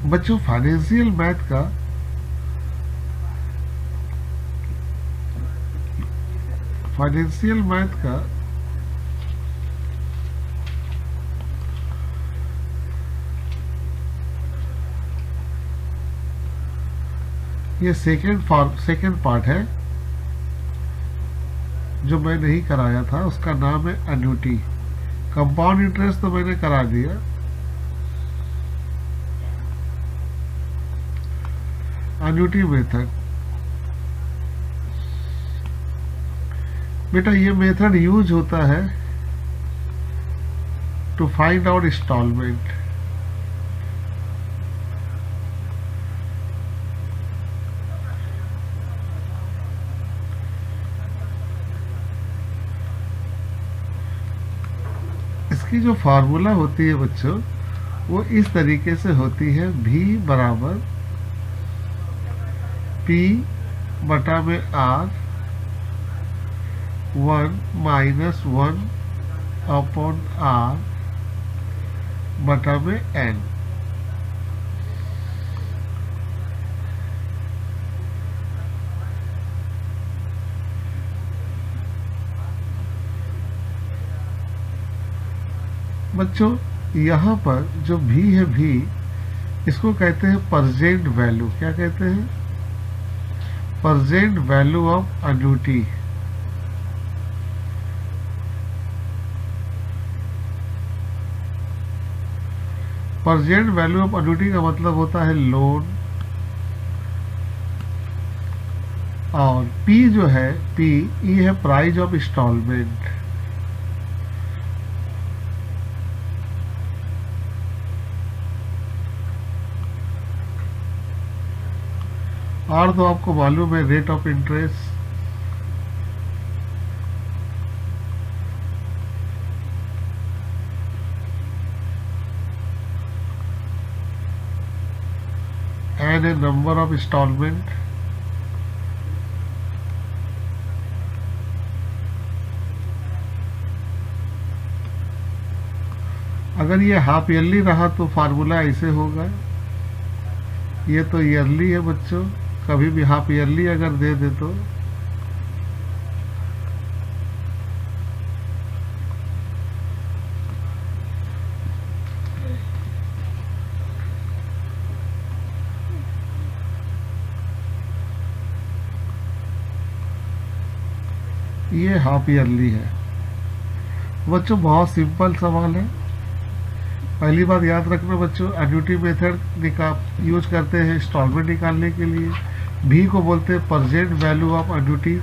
बच्चों financial math का ये सेकेंड पार्ट है जो मैं नहीं कराया था, उसका नाम है एन्युटी। कंपाउंड इंटरेस्ट तो मैंने करा दिया। एन्युटी मेथड, बेटा ये मेथड यूज होता है टू फाइंड आउट इंस्टॉलमेंट। इसकी जो फार्मूला होती है बच्चों वो इस तरीके से होती है, V बराबर P बटा में R 1 माइनस 1 अपॉन R बटा में N। बच्चों यहाँ पर जो V है, V इसको कहते हैं परसेंट वैल्यू। क्या कहते हैं? Percent value of annuity. Percent value of annuity का मतलब होता है लोन, और P जो है, P ये है प्राइस ऑफ इंस्टॉलमेंट। और तो आपको मालूम है rate of interest. And a number of installment. अगर ये हाफ ईयरली रहा तो फार्मूला ऐसे होगा। ये तो ईयरली है बच्चों, कभी भी हाफ ईयरली अगर दे दे तो ये हाफ ईयरली है। बच्चों बहुत सिंपल सवाल है। पहली बात याद रखना बच्चों, एन्युटी मेथड यूज करते हैं इंस्टॉलमेंट निकालने के लिए। भी को बोलते हैं percent value of annuity.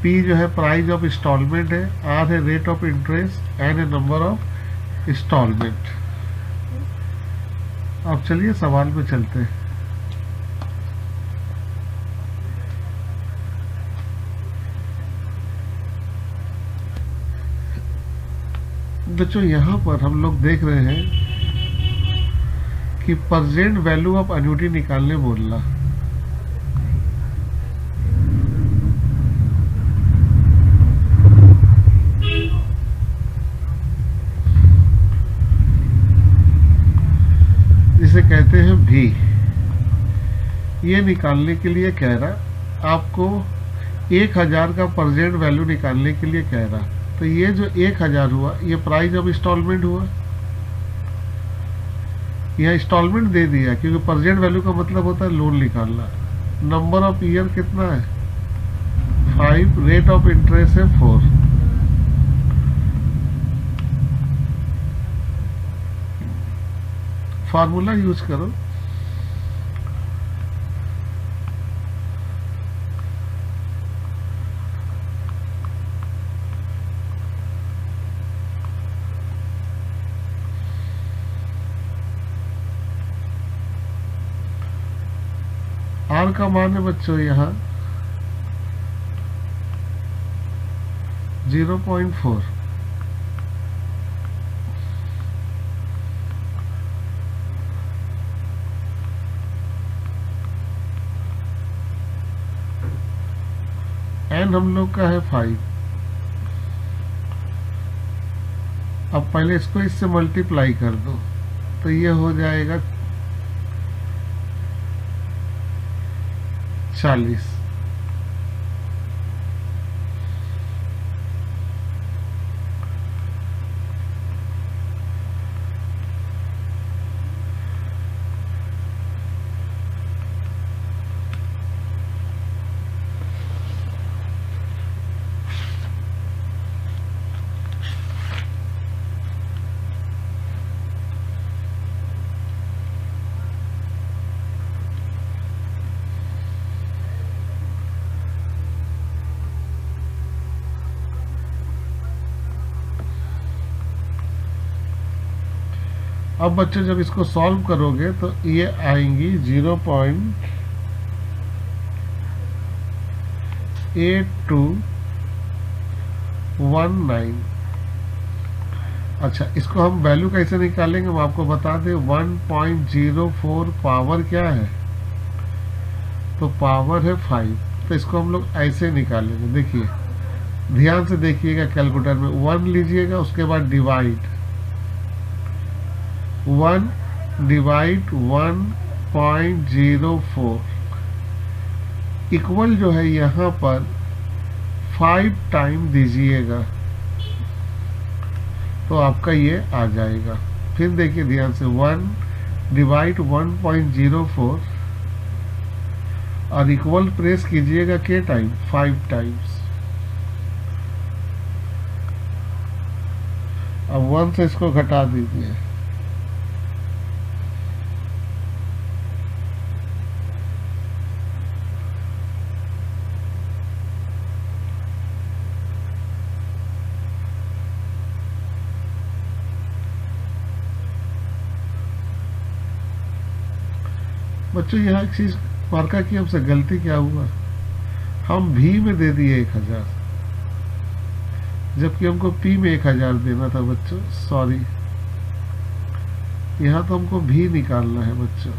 P जो है प्राइस ऑफ इंस्टॉलमेंट है, R है रेट ऑफ इंटरेस्ट, N है नंबर ऑफ इंस्टॉलमेंट। अब चलिए सवाल पे चलते हैं। बच्चों यहाँ पर हम लोग देख रहे हैं कि परसेंट वैल्यू ऑफ एन्युटी निकालने बोलना। जिसे कहते हैं भी, ये निकालने के लिए कह रहा आपको 1000 का परसेंट वैल्यू निकालने के लिए कह रहा। तो ये जो 1000 हुआ ये प्राइस ऑफ इंस्टॉलमेंट हुआ। यह इंस्टॉलमेंट दे दिया क्योंकि परसेंट वैल्यू का मतलब होता है लोन निकालना। नंबर ऑफ ईयर कितना है? 5, रेट ऑफ इंटरेस्ट है 4। फार्मूला यूज करो। R का मान है बच्चों यहाँ 0.4। N हम लोग का है 5। अब पहले इसको इससे मल्टीप्लाई कर दो तो ये हो जाएगा 40। अब बच्चों जब इसको सॉल्व करोगे तो ये आएंगी 0.8219। अच्छा, इसको हम वैल्यू कैसे निकालेंगे हम आपको बता दें। 1.04 पावर क्या है, तो पावर है 5, तो इसको हम लोग ऐसे निकालेंगे। देखिए ध्यान से देखिएगा, कैलकुलेटर में 1 लीजिएगा, उसके बाद डिवाइड 1 डिवाइड 1.04 इक्वल जो है यहाँ पर 5 टाइम दीजिएगा तो आपका ये आ जाएगा। फिर देखिए ध्यान से 1 डिवाइड 1.04 और इक्वल प्रेस कीजिएगा के टाइम 5 टाइम्स। अब 1 से इसको घटा दीजिए। बच्चों यहाँ एक चीज मार्का की हमसे गलती क्या हुआ, हम भी में दे दिए 1000 जबकि हमको पी में 1000 देना था बच्चों। सॉरी, यहाँ तो हमको भी निकालना है बच्चों।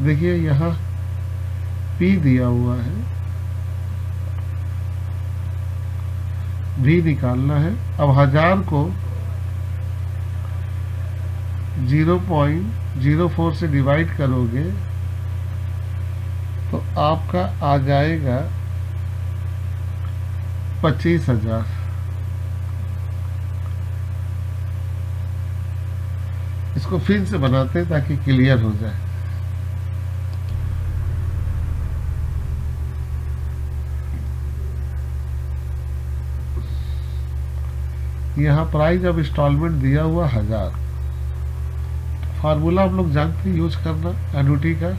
देखिए यहाँ पी दिया हुआ है, भी निकालना है। अब 1000 को 0.04 से डिवाइड करोगे तो आपका आ जाएगा 25,000। इसको फिर से बनाते हैं ताकि क्लियर हो जाए। यहाँ प्राइस अब इंस्टॉलमेंट दिया हुआ 1000। फार्मूला हम लोग जानते हैं यूज करना एनुटी का।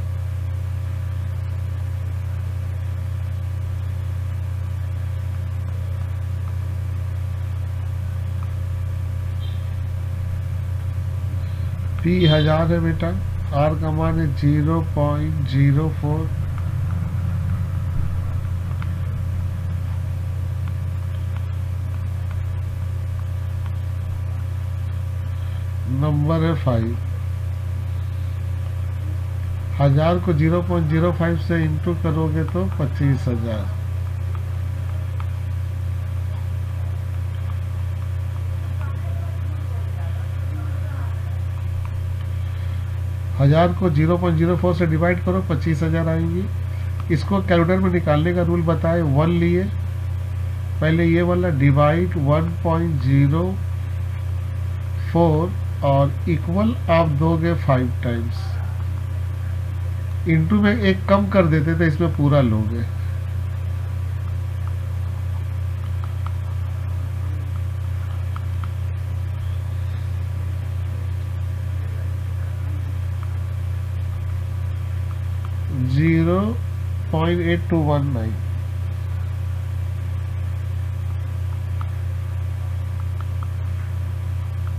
पी 1000 है बेटा, आर का मान है 0.04, नंबर है 5। 1000 को 0.05 से इंटू करोगे तो 25,000। हजार को 0.04 से डिवाइड करो 25,000 आएंगी। इसको कैलकुलेटर में निकालने का रूल बताए। 1 लिए, पहले ये वाला डिवाइड 1.04 और इक्वल आप दोगे 5 टाइम्स। इंटू में एक कम कर देते थे, इसमें पूरा लोगे। जीरो 0.8219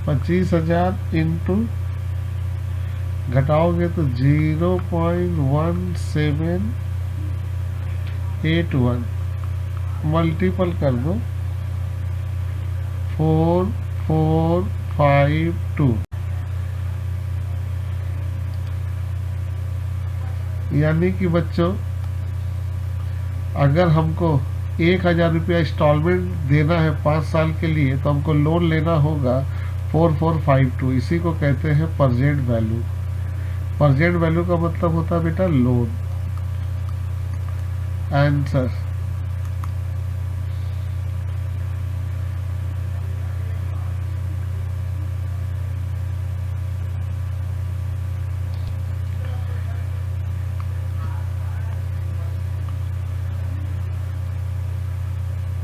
25,000 इंटू घटाओगे तो 0.1781 मल्टीपल कर दो 4452, यानी कि बच्चों अगर हमको 1,000 रुपया इंस्टॉलमेंट देना है 5 साल के लिए तो हमको लोन लेना होगा 4452। इसी को कहते हैं प्रेजेंट वैल्यू। प्रेजेंट वैल्यू का मतलब होता है बेटा लोन। आंसर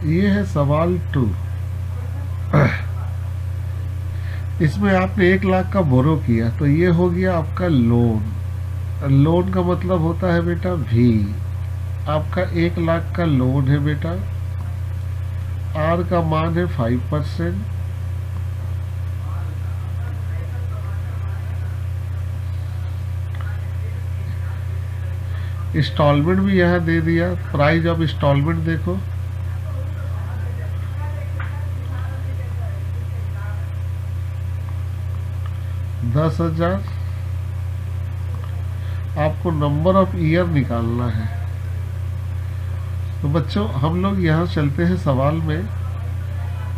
ये है सवाल 2। इसमें आपने 1 लाख का बोरो किया तो ये हो गया आपका लोन। लोन का मतलब होता है बेटा भी। आपका 1 लाख का लोन है बेटा। आर का मान है 5%। इंस्टॉलमेंट भी यहाँ दे दिया। प्राइस ऑफ इंस्टॉलमेंट देखो, 10,000। आपको नंबर ऑफ ईयर निकालना है। तो बच्चों हम लोग यहाँ चलते हैं सवाल में।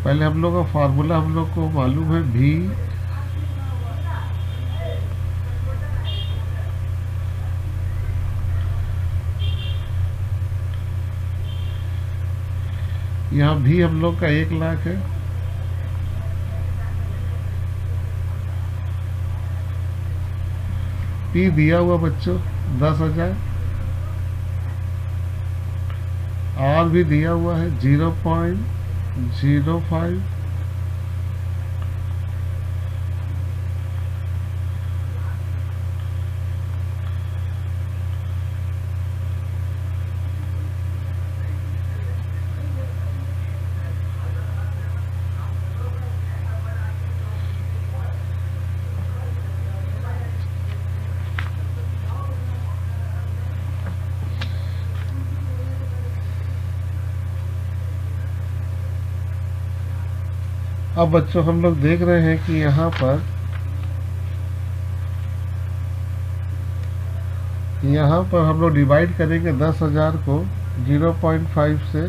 पहले हम लोग का फार्मूला हम लोग को मालूम है भी यहाँ भी हम लोग का 1 लाख है। पी दिया हुआ बच्चों 10,000। आर भी दिया हुआ है 0.05। अब बच्चों हम लोग देख रहे हैं कि यहाँ पर हम लोग डिवाइड करेंगे 10,000 को 0.5 से।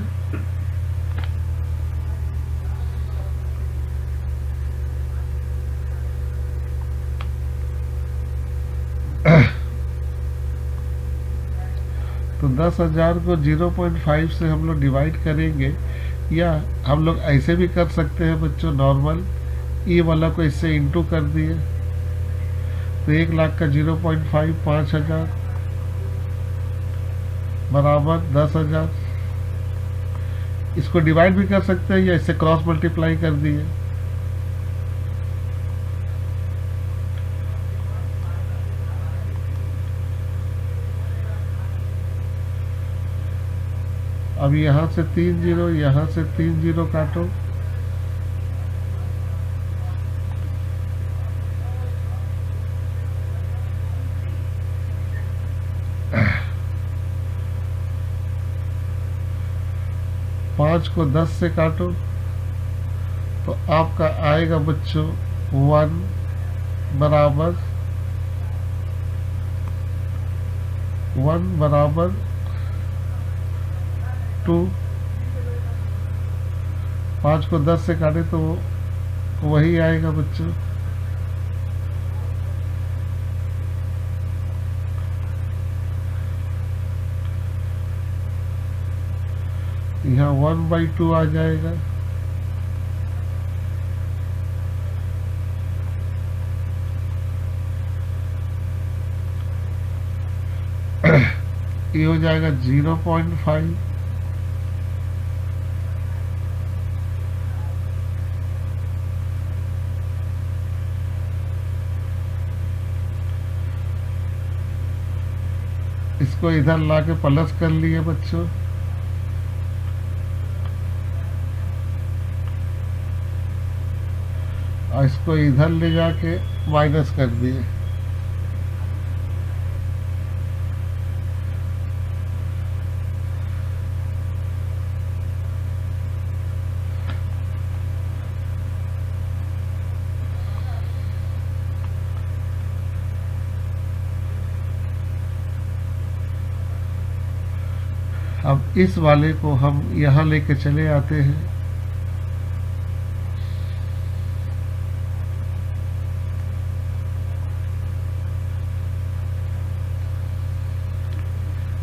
तो 10,000 को 0.5 से हम लोग डिवाइड करेंगे, या हम लोग ऐसे भी कर सकते हैं बच्चों नॉर्मल। ये वाला को इससे इंटू कर दिए तो 1 लाख का 0.5 5,000 बराबर 10,000। इसको डिवाइड भी कर सकते हैं या इससे क्रॉस मल्टीप्लाई कर दिए। अब यहाँ से 3 जीरो, यहाँ से 3 जीरो काटो। पाँच को 10 से काटो तो आपका आएगा बच्चों 1 बराबर 2। 5 को 10 से काटे तो वही आएगा बच्चों। यहाँ 1/2 आ जाएगा। ये हो जाएगा 0.5। इसको इधर लाके प्लस कर लिए बच्चों। और इसको इधर ले जाके माइनस कर दिए। अब इस वाले को हम यहाँ लेके चले आते हैं।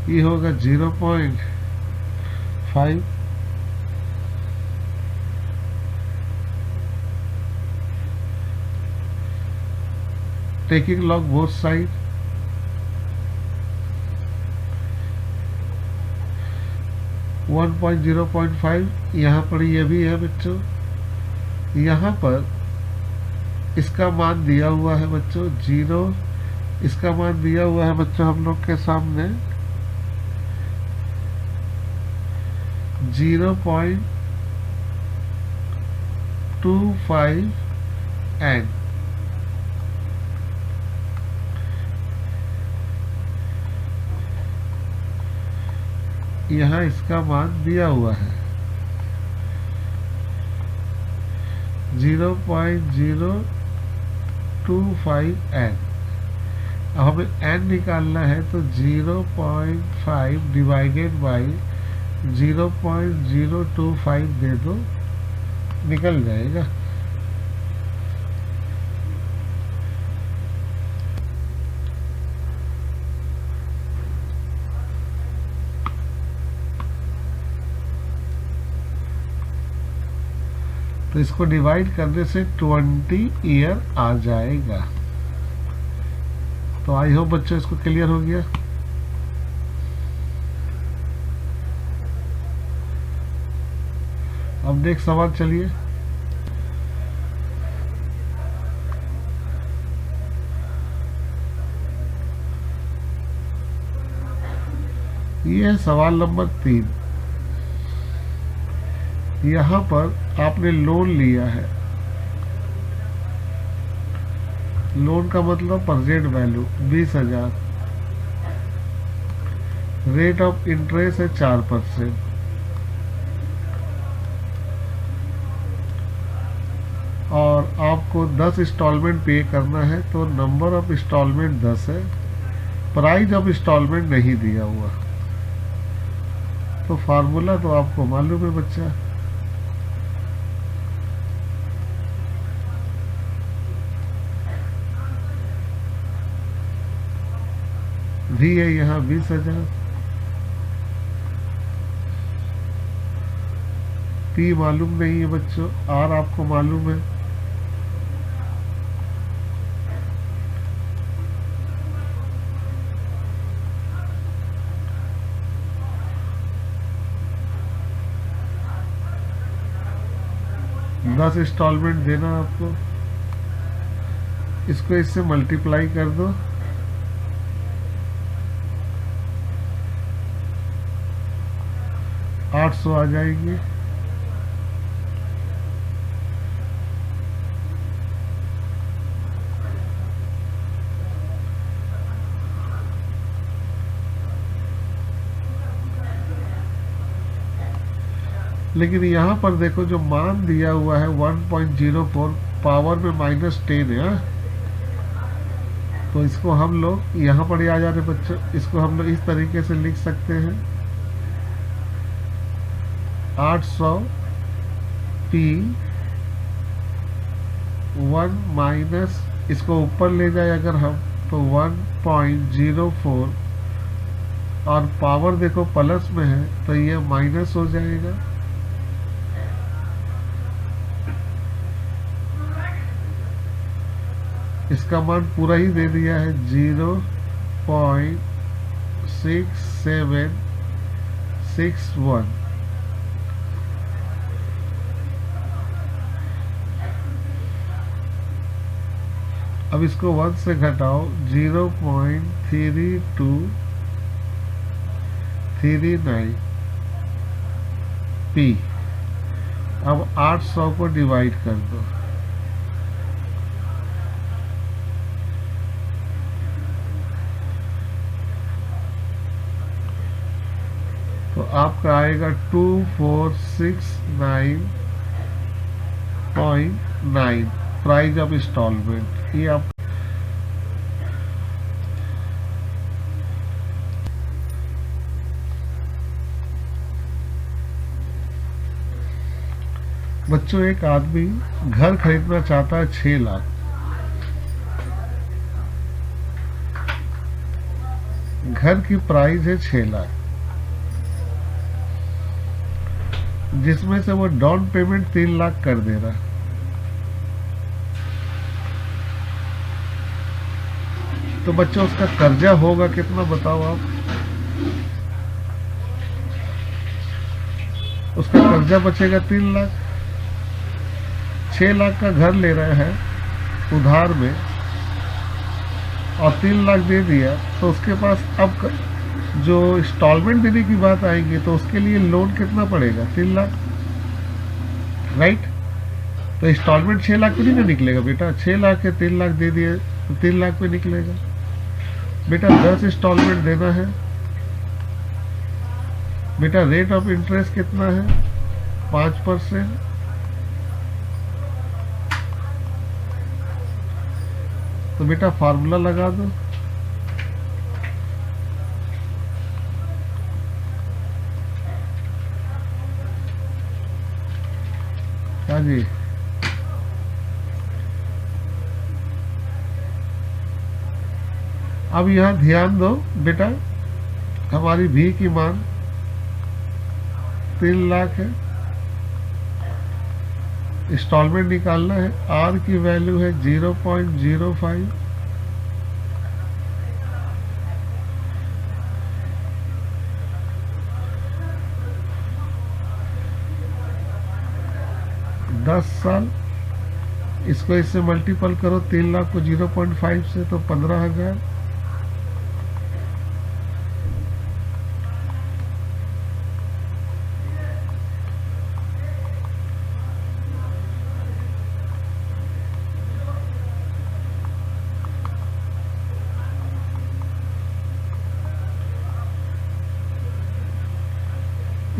ये होगा 0.5, taking log both side, one point 0.5 यहाँ पर ये भी है बच्चों। यहाँ पर इसका मान दिया हुआ है बच्चों 0, इसका मान दिया हुआ है बच्चों हम लोग के सामने 0.25 n। यहाँ इसका मान दिया हुआ है 0.025 n। अब हमें n निकालना है तो 0.5 डिवाइडेड बाई 0.025 दे दो, निकल जाएगा। तो इसको डिवाइड करने से 20 ईयर आ जाएगा। तो आई होप बच्चों इसको क्लियर हो गया। अब नेक्स्ट सवाल चलिए। ये है सवाल नंबर 3। यहाँ पर आपने लोन लिया है, लोन का मतलब present value 20,000, rate of interest है 4%, और आपको 10 इंस्टॉलमेंट पे करना है, तो नंबर ऑफ इंस्टॉलमेंट 10 है, प्राइस ऑफ इंस्टॉलमेंट नहीं दिया हुआ। तो फार्मूला तो आपको मालूम है बच्चा, भी है यहाँ 20,000, पी मालूम नहीं है बच्चों, आर आपको मालूम है। दस इंस्टॉलमेंट देना आपको, इसको इससे मल्टीप्लाई कर दो, 800 आ जाएगी। लेकिन यहाँ पर देखो जो मान दिया हुआ है 1.04, पावर में -10 है। तो इसको हम लोग यहाँ पर ही आ जा रहे बच्चों, इसको हम लोग इस तरीके से लिख सकते हैं 800 P 1 माइनस, इसको ऊपर ले जाए अगर हम तो 1.04, और पावर देखो प्लस में है तो ये माइनस हो जाएगा। इसका मान पूरा ही दे दिया है 0.6761। अब इसको 1 से घटाओ 0.3239 P। अब 800 को डिवाइड कर दो, तो आपका आएगा 2469.9 प्राइस ऑफ इंस्टॉलमेंट। ये आप बच्चों, एक आदमी घर खरीदना चाहता है 6 लाख, घर की प्राइस है 6 लाख, जिसमें से वो डाउन पेमेंट 3 लाख कर दे रहा है। तो बच्चों उसका कर्जा होगा कितना बताओ आप? उसका कर्जा बचेगा 3 लाख। 6 लाख का घर ले रहा है उधार में और 3 लाख दे दिया, तो उसके पास अब जो इंस्टॉलमेंट देने की बात आएगी तो उसके लिए लोन कितना पड़ेगा? 3 लाख, राइट? तो इंस्टॉलमेंट 6 लाख पे नहीं ना निकलेगा बेटा। 6 लाख है, 3 लाख दे दिए तो 3 लाख पे निकलेगा बेटा। 10 इंस्टॉलमेंट देना है बेटा। रेट ऑफ इंटरेस्ट कितना है? 5%। तो बेटा फार्मूला लगा दो। हाँ जी, अब यहां ध्यान दो बेटा, हमारी भी की मान 3 लाख है, इंस्टॉलमेंट निकालना है। आर की वैल्यू है 0.05, दस साल। इसको इससे मल्टीपल करो, 3 लाख को 0.5 से, तो 15,000।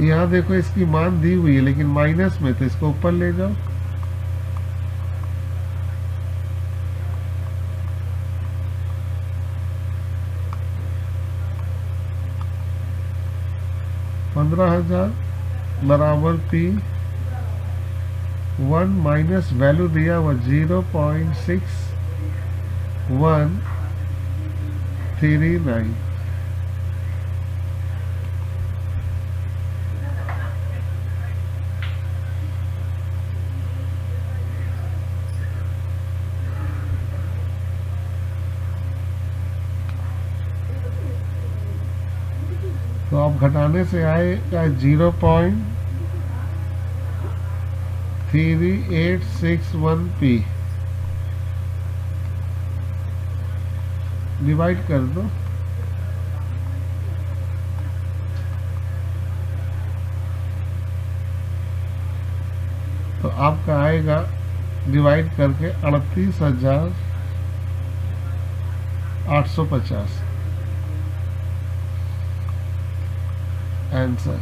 यहाँ देखो इसकी मान दी हुई है लेकिन माइनस में, तो इसको ऊपर ले जाओ। $15,000 बराबर P1 माइनस वैल्यू दिया हुआ 0.6139। तो आप घटाने से आएगा 0.3861P। डिवाइड कर दो, तो आपका आएगा डिवाइड करके 38,850 आंसर।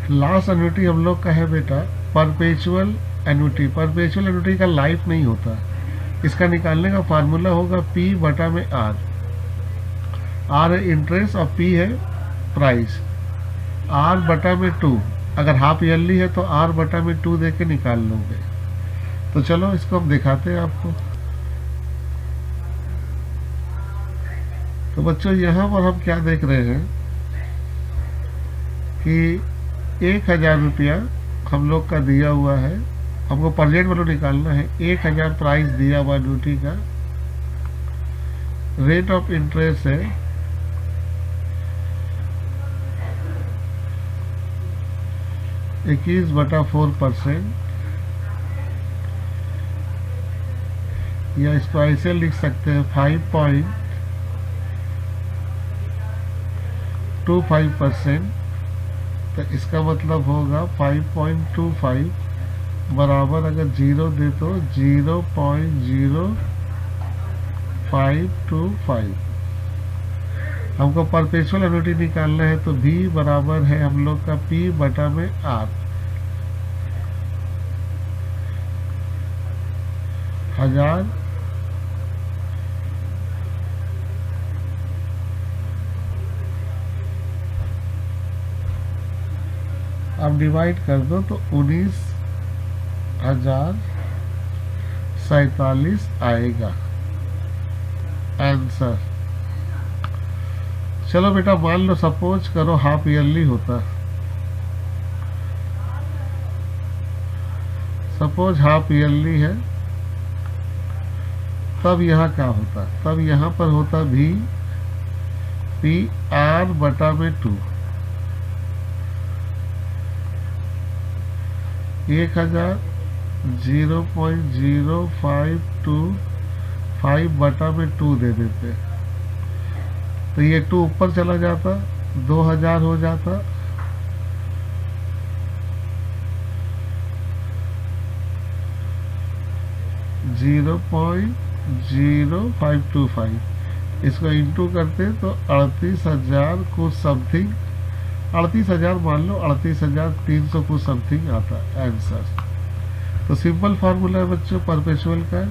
लास्ट एन्युटी हम लोग का है बेटा परपेचुअल एन्युटी। परपेचुअल एन्युटी का लाइफ नहीं होता। इसका निकालने का फार्मूला होगा P बटा में R। R है इंटरेस्ट और P है प्राइस। R बटा में 2, अगर हाफ ईयरली है तो R बटा में 2 दे के निकाल लोगे। तो चलो इसको हम दिखाते हैं आपको। तो बच्चों यहाँ पर हम क्या देख रहे हैं कि 1,000 रुपया हम लोग का दिया हुआ है, हमको परजेंट वैल्यू निकालना है। 1,000 प्राइस दिया हुआ ड्यूटी का। रेट ऑफ इंटरेस्ट है 21/4%, या इसको ऐसे लिख सकते हैं 5.25%। तो इसका मतलब होगा 5.25 बराबर, अगर 0 दे तो 0.0525। हमको परपेचुअल एन्युटी निकालना है, तो V बराबर है हम लोग का P बटा में R। 1000 × अब डिवाइड कर दो तो 19,047 आएगा आंसर। चलो बेटा मान लो सपोज करो हाफ ईयरली होता, सपोज हाफ ईयरली है, तब यहाँ क्या होता, तब यहाँ पर होता भी पी आर बटा में 2, 1000 0.0525 बटा में 2 दे देते, तो ये 2 ऊपर चला जाता, 2000 हो जाता, 0.0525, इसको इंटू करते तो 38,000 कुछ समथिंग, 38,000 मान लो, 38,300 कुछ समथिंग आता आंसर। तो सिंपल फार्मूला है बच्चों परपेचुअल का,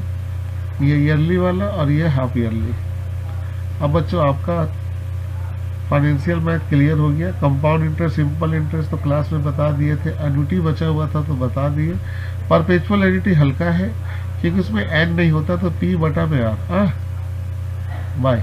ये ईयरली वाला और ये हाफ ईयरली। अब बच्चों आपका फाइनेंशियल मैथ क्लियर हो गया। कंपाउंड इंटरेस्ट, सिंपल इंटरेस्ट तो क्लास में बता दिए थे, एन्युटी बचा हुआ था तो बता दिए। परपेचुअल एन्युटी हल्का है क्योंकि उसमें एन नहीं होता, तो पी बटा में आर। बाय।